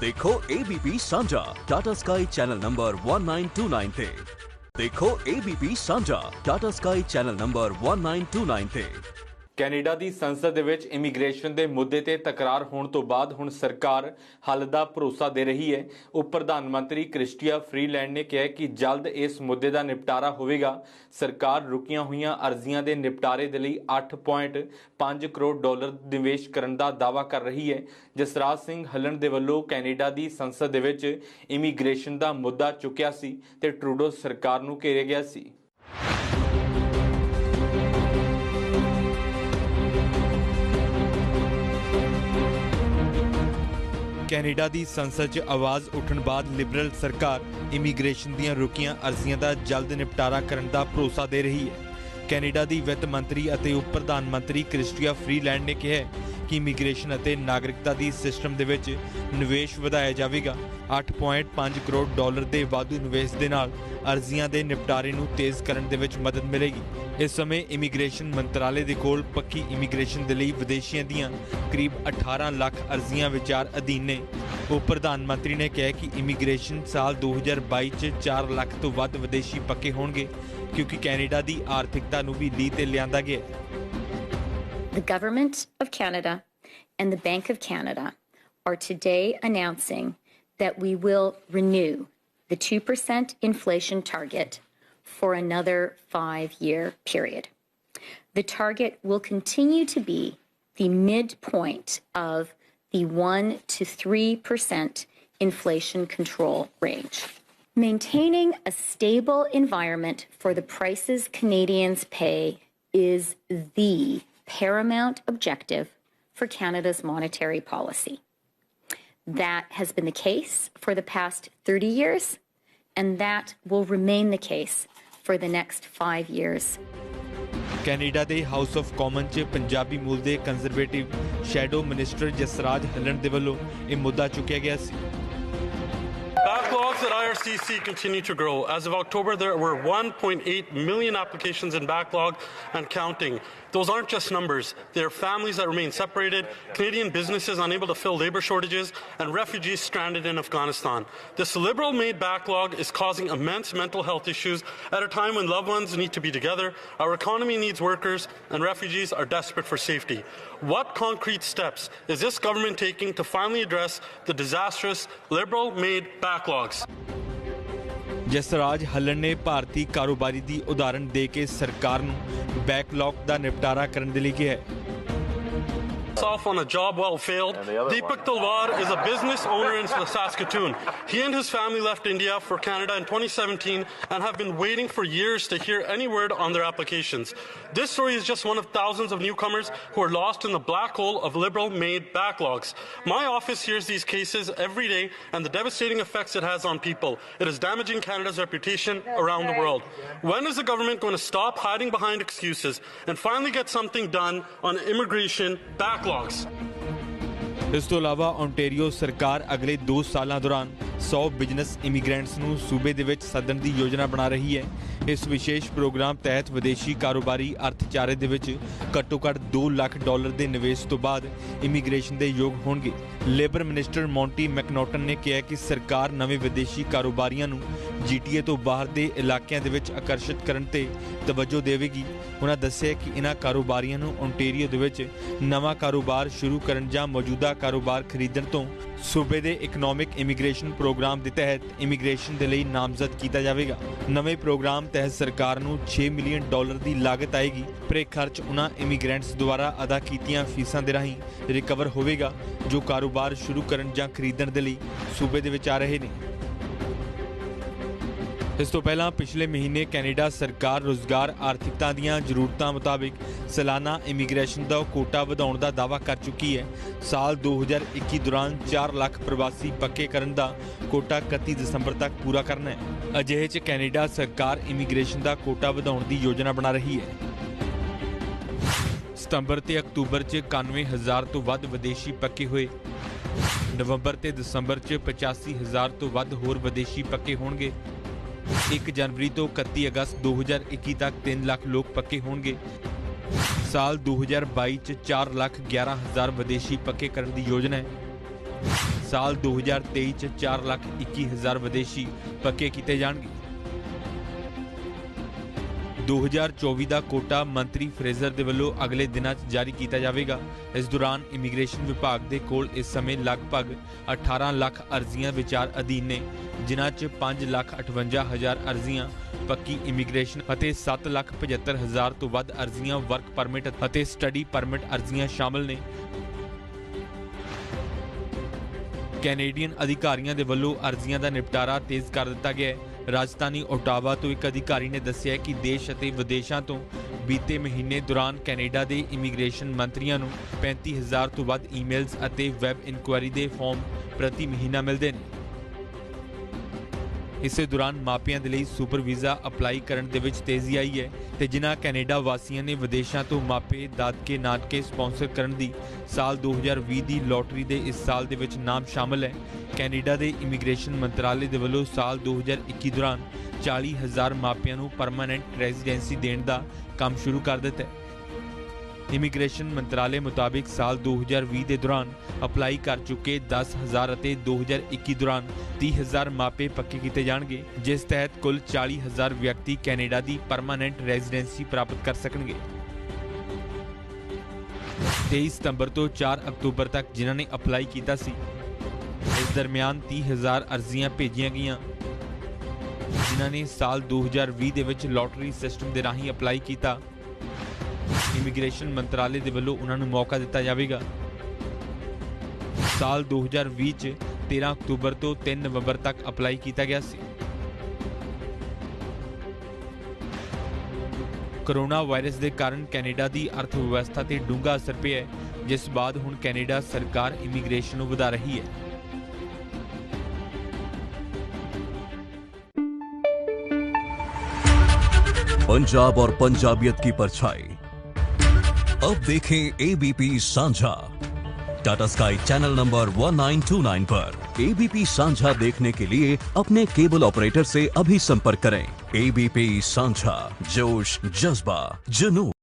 देखो ABP सांझा Tata sky channel number 1929 ते। देखो ABP सांझा टाटा स्काई चैनल नंबर 1929 ते। ਕੈਨੇਡਾ ਦੀ ਸੰਸਦ ਦੇ ਵਿੱਚ ਇਮੀਗ੍ਰੇਸ਼ਨ ਦੇ ਮੁੱਦੇ ਤੇ ਤਕਰਾਰ ਹੋਣ ਤੋਂ ਬਾਅਦ ਹੁਣ ਸਰਕਾਰ ਹੱਲ ਦਾ ਭਰੋਸਾ ਦੇ ਰਹੀ ਹੈ। ਉਪ ਪ੍ਰਧਾਨ ਮੰਤਰੀ ਕ੍ਰਿਸਟੀਆ ਫਰੀਲੈਂਡ ਨੇ ਕਿਹਾ ਕਿ ਜਲਦ ਇਸ ਮੁੱਦੇ ਦਾ ਨਿਪਟਾਰਾ ਹੋਵੇਗਾ। ਸਰਕਾਰ ਰੁਕੀਆਂ ਹੋਈਆਂ ਅਰਜ਼ੀਆਂ ਦੇ ਨਿਪਟਾਰੇ ਦੇ ਲਈ 8.5 ਕਰੋੜ ਡਾਲਰ ਨਿਵੇਸ਼ ਕਰਨ ਦਾ ਦਾਅਵਾ ਕਰ ਰਹੀ ਹੈ। ਜਸਰਾਜ ਸਿੰਘ ਹੱਲਣ ਦੇ ਵੱਲੋਂ ਕੈਨੇਡਾ ਦੀ ਸੰਸਦ ਦੇ ਵਿੱਚ ਇਮੀਗ੍ਰੇਸ਼ਨ ਦਾ ਮੁੱਦਾ ਚੁੱਕਿਆ ਸੀ ਤੇ ਟਰੂਡੋ ਸਰਕਾਰ ਨੂੰ ਘੇਰਿਆ ਗਿਆ ਸੀ। ਕੈਨੇਡਾ ਦੀ ਸੰਸਦ 'ਚ ਆਵਾਜ਼ ਉੱਠਣ ਬਾਅਦ ਲਿਬਰਲ ਸਰਕਾਰ ਇਮੀਗ੍ਰੇਸ਼ਨ ਦੀਆਂ ਰੁਕੀਆਂ ਅਰਜ਼ੀਆਂ ਦਾ ਜਲਦ ਨਿਪਟਾਰਾ ਕਰਨ ਦਾ ਭਰੋਸਾ ਦੇ ਰਹੀ ਹੈ। ਕੈਨੇਡਾ ਦੀ ਵਿੱਤ ਮੰਤਰੀ ਅਤੇ ਉਪ ਪ੍ਰਧਾਨ ਮੰਤਰੀ ਕ੍ਰਿਸਟੀਆ ਫਰੀਲੈਂਡ ਨੇ ਕਿਹਾ ਕਿ ਇਮੀਗ੍ਰੇਸ਼ਨ ਅਤੇ ਨਾਗਰਿਕਤਾ ਦੀ ਸਿਸਟਮ ਦੇ ਵਿੱਚ ਨਿਵੇਸ਼ ਵਧਾਇਆ ਜਾਵੇਗਾ। 8.5 ਕਰੋੜ ਡਾਲਰ ਦੇ ਵਾਧੂ ਨਿਵੇਸ਼ ਦੇ ਨਾਲ ਅਰਜ਼ੀਆਂ ਦੇ ਨਿਪਟਾਰੇ ਨੂੰ ਤੇਜ਼ ਕਰਨ ਦੇ ਵਿੱਚ ਮਦਦ ਮਿਲੇਗੀ। ਇਸ ਸਮੇਂ ਇਮੀਗ੍ਰੇਸ਼ਨ ਮੰਤਰਾਲੇ ਦੇ ਕੋਲ ਪੱਕੀ ਇਮੀਗ੍ਰੇਸ਼ਨ ਦੇ ਲਈ ਵਿਦੇਸ਼ੀਆਂ ਦੀਆਂ ਕਰੀਬ 18 ਲੱਖ ਅਰਜ਼ੀਆਂ ਵਿਚਾਰ ਅਧੀਨ ਨੇ। ਉਪ ਪ੍ਰਧਾਨ ਮੰਤਰੀ ਨੇ ਕਿਹਾ ਕਿ ਇਮੀਗ੍ਰੇਸ਼ਨ ਸਾਲ 2022 'ਚ 4 ਲੱਖ ਤੋਂ ਵੱਧ ਵਿਦੇਸ਼ੀ ਪੱਕੇ ਹੋਣਗੇ ਕਿਉਂਕਿ ਕੈਨੇਡਾ ਦੀ ਆਰਥਿਕਤਾ ਨੂੰ ਵੀ ਲੀਹ ਤੇ ਲਿਆਂਦਾ ਗਿਆ। The Government of Canada and the Bank of Canada are today announcing that we will renew the 2% inflation target for another 5-year period. The target will continue to be the midpoint of the 1 to 3% inflation control range. Maintaining a stable environment for the prices Canadians pay is the paramount objective for Canada's monetary policy. That has been the case for the past 30 years, and that will remain the case for the next 5 years. Canada ਦੇ house of common 'ਚ ਪੰਜਾਬੀ ਮੂਲ ਦੇ conservative shadow minister Jasraj Hallan ਦੇ ਵੱਲੋਂ ਇਹ ਮੁੱਦਾ ਚੁੱਕਿਆ ਗਿਆ ਸੀ। Backlogs at IRCC continue to grow. As of October, there were 1.8 million applications in backlog and counting. Those aren't just numbers. They are families that remain separated, Canadian businesses unable to fill labour shortages, and refugees stranded in Afghanistan. This Liberal-made backlog is causing immense mental health issues at a time when loved ones need to be together. Our economy needs workers, and refugees are desperate for safety. What concrete steps is this government taking to finally address the disastrous Liberal-made backlogs? Jasraj Hallan ਨੇ ਭਾਰਤੀ ਕਾਰੋਬਾਰੀ ਦੀ ਉਦਾਹਰਣ ਦੇ ਕੇ ਸਰਕਾਰ ਨੂੰ backlog ਦਾ ਨਿਪਟਾਰਾ ਕਰਨ ਦੇ ਲਈ ਕਿਹਾ ਹੈ। Off on a job well failed. Deepak Talwar is a business owner in Saskatoon. He and his family left India for Canada in 2017 and have been waiting for years to hear any word on their applications. This story is just one of thousands of newcomers who are lost in the black hole of Liberal-made backlogs. My office hears these cases every day and the devastating effects it has on people. It is damaging Canada's reputation around the world. When is the government going to stop hiding behind excuses and finally get something done on immigration backlogs? ਇਸ ਤੋਂ ਇਲਾਵਾ Ontario ਸਰਕਾਰ ਅਗਲੇ 2 ਸਾਲਾਂ ਦੌਰਾਨ 100 business immigrants ਨੂੰ ਸੂਬੇ ਦੇ ਵਿੱਚ ਸੱਦਣ ਦੀ ਯੋਜਨਾ ਬਣਾ ਰਹੀ ਹੈ। ਇਸ ਵਿਸ਼ੇਸ਼ ਪ੍ਰੋਗਰਾਮ ਤਹਿਤ ਵਿਦੇਸ਼ੀ ਕਾਰੋਬਾਰੀ ਅਰਥਚਾਰੇ ਦੇ ਵਿੱਚ ਘੱਟੋ-ਘੱਟ 2 ਲੱਖ ਡਾਲਰ ਦੇ ਨਿਵੇਸ਼ ਤੋਂ ਬਾਅਦ ਇਮੀਗ੍ਰੇਸ਼ਨ ਦੇ ਯੋਗ ਹੋਣਗੇ। ਲੇਬਰ ਮਿਨਿਸਟਰ ਮੌਂਟੀ ਮੈਕਨੋਟਨ ਨੇ ਕਿਹਾ ਕਿ ਸਰਕਾਰ ਨਵੇਂ ਵਿਦੇਸ਼ੀ ਕਾਰੋਬਾਰੀਆਂ ਨੂੰ GTA ਤੋਂ ਬਾਹਰ ਦੇ ਇਲਾਕਿਆਂ ਦੇ ਵਿੱਚ ਆਕਰਸ਼ਿਤ ਕਰਨ ਤੇ ਤਵੱਜੋ ਦੇਵੇਗੀ। ਉਹਨਾਂ ਦੱਸਿਆ ਕਿ ਇਹਨਾਂ ਕਾਰੋਬਾਰੀਆਂ ਨੂੰ ਓਨਟਾਰੀਓ ਦੇ ਵਿੱਚ ਨਵਾਂ ਕਾਰੋਬਾਰ ਸ਼ੁਰੂ ਕਰਨ ਜਾਂ ਮੌਜੂਦਾ ਕਾਰੋਬਾਰ ਖਰੀਦਣ ਤੋਂ ਸੂਬੇ ਦੇ ਇਕਨੋਮਿਕ ਇਮੀਗ੍ਰੇਸ਼ਨ ਪ੍ਰੋਗਰਾਮ ਦੇ ਤਹਿਤ ਇਮੀਗ੍ਰੇਸ਼ਨ ਦੇ ਲਈ ਨਾਮਜ਼ਦ ਕੀਤਾ ਜਾਵੇਗਾ। ਨਵੇਂ ਪ੍ਰੋਗਰਾਮ ਤਹਿਤ ਸਰਕਾਰ ਨੂੰ 6 ਮਿਲੀਅਨ ਡਾਲਰ ਦੀ ਲਾਗਤ ਆਏਗੀ, ਪਰ ਇਹ ਖਰਚ ਉਹਨਾਂ ਇਮੀਗ੍ਰੈਂਟਸ ਦੁਆਰਾ ਅਦਾ ਕੀਤੀਆਂ ਫੀਸਾਂ ਦੇ ਰਾਹੀਂ ਰਿਕਵਰ ਹੋਵੇਗਾ ਜੋ ਕਾਰੋਬਾਰ ਸ਼ੁਰੂ ਕਰਨ ਜਾਂ ਖਰੀਦਣ ਦੇ ਲਈ ਸੂਬੇ ਦੇ ਵਿੱਚ ਆ ਰਹੇ ਨੇ। ਇਸ ਤੋਂ ਪਹਿਲਾਂ ਪਿਛਲੇ ਮਹੀਨੇ ਕੈਨੇਡਾ ਸਰਕਾਰ ਰੁਜ਼ਗਾਰ ਆਰਥਿਕਤਾ ਦੀਆਂ ਜ਼ਰੂਰਤਾਂ ਮੁਤਾਬਿਕ ਸਾਲਾਨਾ ਇਮੀਗ੍ਰੇਸ਼ਨ ਦਾ ਕੋਟਾ ਵਧਾਉਣ ਦਾ ਦਾਅਵਾ ਕਰ ਚੁੱਕੀ ਹੈ। ਸਾਲ 2021 ਦੌਰਾਨ 4 ਲੱਖ ਪ੍ਰਵਾਸੀ ਪੱਕੇ ਕਰਨ ਦਾ ਕੋਟਾ 31 ਦਸੰਬਰ ਤੱਕ ਪੂਰਾ ਕਰਨਾ ਹੈ। ਅਜਿਹੇ 'ਚ ਕੈਨੇਡਾ ਸਰਕਾਰ ਇਮੀਗ੍ਰੇਸ਼ਨ ਦਾ ਕੋਟਾ ਵਧਾਉਣ ਦੀ ਯੋਜਨਾ ਬਣਾ ਰਹੀ ਹੈ। ਸਤੰਬਰ ਤੇ ਅਕਤੂਬਰ 'ਚ 91,000 ਤੋਂ ਵੱਧ ਵਿਦੇਸ਼ੀ ਪੱਕੇ ਹੋਏ। ਨਵੰਬਰ ਤੇ ਦਸੰਬਰ 'ਚ 85,000 ਤੋਂ ਵੱਧ ਹੋਰ ਵਿਦੇਸ਼ੀ ਪੱਕੇ ਹੋਣਗੇ। 1 ਜਨਵਰੀ ਤੋਂ 31 ਅਗਸਤ 2021 ਤੱਕ 3 ਲੱਖ ਲੋਕ ਪੱਕੇ ਹੋਣਗੇ। ਸਾਲ 2022 'ਚ 4,11,000 ਵਿਦੇਸ਼ੀ ਪੱਕੇ ਕਰਨ ਦੀ ਯੋਜਨਾ ਹੈ। ਸਾਲ 2023 ਚ 4,21,000 ਵਿਦੇਸ਼ੀ ਪੱਕੇ ਕੀਤੇ ਜਾਣਗੇ। 2024 ਦਾ ਕੋਟਾ ਮੰਤਰੀ ਫਰੇਜ਼ਰ ਦੇ ਵੱਲੋਂ ਅਗਲੇ ਦਿਨਾਂ 'ਚ ਜਾਰੀ ਕੀਤਾ ਜਾਵੇਗਾ। ਇਸ ਦੌਰਾਨ ਇਮੀਗ੍ਰੇਸ਼ਨ ਵਿਭਾਗ ਦੇ ਕੋਲ ਇਸ ਸਮੇਂ ਲਗਭਗ 18 ਲੱਖ ਅਰਜ਼ੀਆਂ ਵਿਚਾਰ ਅਧੀਨ ਨੇ, ਜਿਨ੍ਹਾਂ 'ਚ 5,58,000 ਅਰਜ਼ੀਆਂ ਪੱਕੀ ਇਮੀਗ੍ਰੇਸ਼ਨ ਅਤੇ 7,75,000 ਤੋਂ ਵੱਧ ਅਰਜ਼ੀਆਂ ਵਰਕ ਪਰਮਿਟ ਅਤੇ ਸਟੱਡੀ ਪਰਮਿਟ ਅਰਜ਼ੀਆਂ ਸ਼ਾਮਲ ਨੇ। ਕੈਨੇਡੀਅਨ ਅਧਿਕਾਰੀਆਂ ਦੇ ਵੱਲੋਂ ਅਰਜ਼ੀਆਂ ਦਾ ਨਿਪਟਾਰਾ ਤੇਜ਼ ਕਰ ਦਿੱਤਾ ਗਿਆ ਹੈ। ਰਾਜਧਾਨੀ ਓਟਾਵਾ ਤੋਂ ਇੱਕ ਅਧਿਕਾਰੀ ਨੇ ਦੱਸਿਆ ਕਿ ਦੇਸ਼ ਅਤੇ ਵਿਦੇਸ਼ਾਂ ਤੋਂ ਬੀਤੇ ਮਹੀਨੇ ਦੌਰਾਨ ਕੈਨੇਡਾ ਦੇ ਇਮੀਗ੍ਰੇਸ਼ਨ ਮੰਤਰੀਆਂ ਨੂੰ 35,000 ਤੋਂ ਵੱਧ ਈਮੇਲਜ਼ ਅਤੇ ਵੈਬ ਇਨਕੁਆਇਰੀ ਦੇ ਫਾਰਮ ਪ੍ਰਤੀ ਮਹੀਨਾ ਮਿਲਦੇ ਨੇ। ਇਸੇ ਦੌਰਾਨ ਮਾਪਿਆਂ ਦੇ ਲਈ ਸੁਪਰ ਵੀਜ਼ਾ ਅਪਲਾਈ ਕਰਨ ਦੇ ਵਿੱਚ ਤੇਜ਼ੀ ਆਈ ਹੈ ਤੇ ਜਿਨ੍ਹਾਂ ਕੈਨੇਡਾ ਵਾਸੀਆਂ ਨੇ ਵਿਦੇਸ਼ਾਂ ਤੋਂ ਮਾਪੇ ਦਾਦਕੇ ਨਾਨਕੇ ਸਪਾਂਸਰ ਕਰਨ ਦੀ ਸਾਲ 2020 ਦੀ ਲੋਟਰੀ ਦੇ ਇਸ ਸਾਲ ਦੇ ਵਿੱਚ ਨਾਮ ਸ਼ਾਮਲ ਹੈ। ਕੈਨੇਡਾ ਦੇ ਇਮੀਗ੍ਰੇਸ਼ਨ ਮੰਤਰਾਲੇ ਦੇ ਵੱਲੋਂ ਸਾਲ 2021 ਦੌਰਾਨ 40,000 ਮਾਪਿਆਂ ਨੂੰ ਪਰਮਾਨੈਂਟ ਰੈਜ਼ੀਡੈਂਸੀ ਦੇਣ ਦਾ ਕੰਮ ਸ਼ੁਰੂ ਕਰ ਦਿੱਤਾ ਹੈ। ਇਮੀਗ੍ਰੇਸ਼ਨ ਮੰਤਰਾਲੇ ਮੁਤਾਬਿਕ ਸਾਲ 2020 ਦੇ ਦੌਰਾਨ ਅਪਲਾਈ ਕਰ ਚੁੱਕੇ 10,000 ਅਤੇ 2021 ਦੌਰਾਨ 30,000 ਮਾਪੇ ਪੱਕੇ ਕੀਤੇ ਜਾਣਗੇ, ਜਿਸ ਤਹਿਤ ਕੁੱਲ 40,000 ਵਿਅਕਤੀ ਕੈਨੇਡਾ ਦੀ ਪਰਮਾਨੈਂਟ ਰੈਜ਼ੀਡੈਂਸੀ ਪ੍ਰਾਪਤ ਕਰ ਸਕਣਗੇ। 23 ਸਤੰਬਰ ਤੋਂ 4 ਅਕਤੂਬਰ ਤੱਕ ਜਿਨ੍ਹਾਂ ਨੇ ਅਪਲਾਈ ਕੀਤਾ ਸੀ, ਇਸ ਦਰਮਿਆਨ 30,000 ਅਰਜ਼ੀਆਂ ਭੇਜੀਆਂ ਗਈਆਂ। ਜਿਨ੍ਹਾਂ ਨੇ ਸਾਲ 2020 ਦੇ ਵਿੱਚ ਲੋਟਰੀ ਸਿਸਟਮ ਦੇ ਰਾਹੀਂ ਅਪਲਾਈ ਕੀਤਾ, ਇਮੀਗ੍ਰੇਸ਼ਨ ਮੰਤਰਾਲੇ ਦੇ ਵੱਲੋਂ ਉਹਨਾਂ ਨੂੰ ਮੌਕਾ ਦਿੱਤਾ ਜਾਵੇਗਾ। ਸਾਲ 2020 ਚ 13 ਅਕਤੂਬਰ ਤੋਂ 3 ਨਵੰਬਰ ਤੱਕ ਅਪਲਾਈ ਕੀਤਾ ਗਿਆ ਸੀ। ਕੋਰੋਨਾ ਵਾਇਰਸ ਦੇ ਕਾਰਨ ਕੈਨੇਡਾ ਦੀ ਅਰਥ ਵਿਵਸਥਾ ਤੇ ਡੂੰਘਾ ਅਸਰ ਪਿਆ ਹੈ, ਜਿਸ ਬਾਅਦ ਹੁਣ ਕੈਨੇਡਾ ਸਰਕਾਰ ਇਮੀਗ੍ਰੇਸ਼ਨ ਨੂੰ ਵਧਾ ਰਹੀ ਹੈ। पंजाब और पंजाबियत की परछाई अब देखें एबीपी सांझा टाटा स्काई चैनल नंबर 1929 पर। एबीपी सांझा देखने के लिए अपने केबल ऑपरेटर से अभी संपर्क करें। एबीपी सांझा, जोश, जज्बा, जुनून।